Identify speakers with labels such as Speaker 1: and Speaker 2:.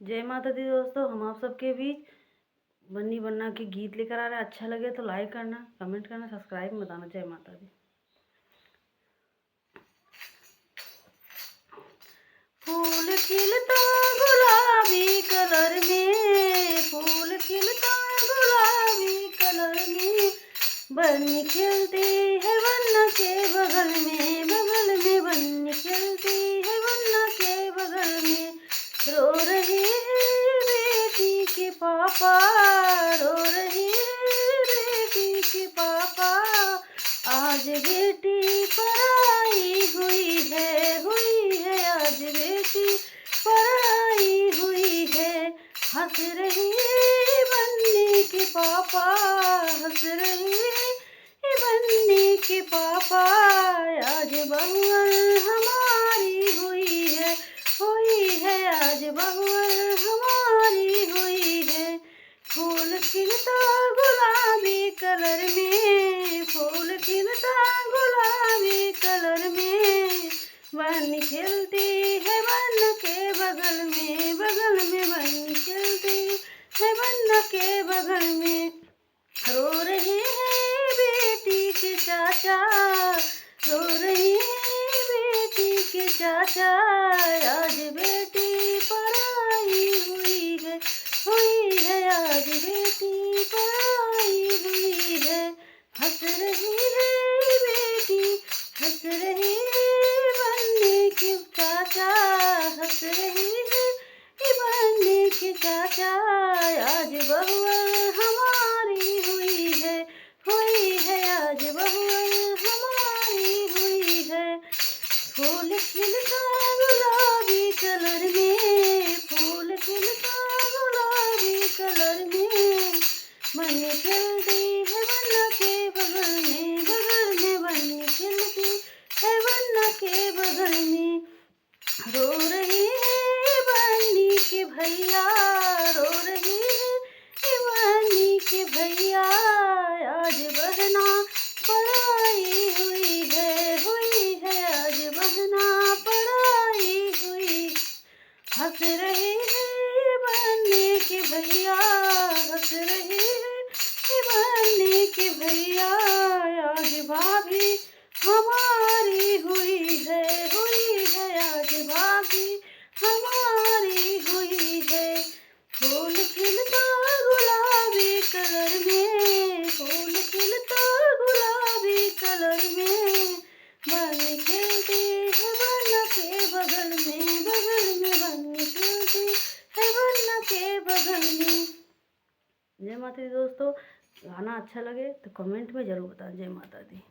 Speaker 1: जय माता दी दोस्तों, हम आप सबके बीच बन्नी बन्ना के गीत लेकर आ रहे हैं। अच्छा लगे तो लाइक करना, कमेंट करना, सब्सक्राइब में बताना। जय माता दी। फूल खिलता गुलाबी कलर में, फूल खिलता गुलाबी कलर में, बन्नी खिलती है बन्ना के बगल में, बगल में बन्नी खिलती है बन्ना के बगल में। रो रही है बेटी के पापा, रो रही है बेटी के पापा, आज बेटी पराई हुई है आज बेटी पराई हुई है। हंस रही है बन्नी के पापा, हंस रही है बन्नी के पापा, आज बहुआ हमारी हुई है आज बहुआ हमारी हुई है। फूल खिलता गुलाबी कलर में, फूल खिलता गुलाबी कलर में, बन्नी खिलती है बन्ना के बगल में, बगल में बन्नी खिलती है बन्ना के बगल में। रो रहे हैं बेटी के चाचा, रो रही है बेटी के चाचा, आज बेटी पराई हुई है आज बेटी पराई हुई है। हंस रही है बेटी, हंस रही है बन्नी के चाचा, हंस रही है बन्नी के चाचा, आज बहुआ हमारी हुई है आज बहुआ हमारी हुई है। फूल खिलता गुलाबी कलर में, फूल खिलता गुलाबी कलर में, बन्नी खिलती है बन्ना के बगल में, बगल में बन्नी खिलती है बन्ना के बगल में। रो रही है बन्नी के भैया, रो रही है बन्नी के भैया, आज बहना पराई हुई है आज बहना पराई हुई। हंस रही है बन्नी के भैया, हंस रही है बन्नी के भैया, आज भाभी हमारी हुई है आज भाभी हमारी हुई है। फूल खिलता गुलाबी कलर में, फूल खिलता गुलाबी कलर में, बन्नी खिलती है बन्ना के बगल में, बगल में बन्नी खिलती है बन्ना के बगल में। जय माता दी दोस्तों, गाना अच्छा लगे तो कमेंट में ज़रूर बताएं। जय माता दी।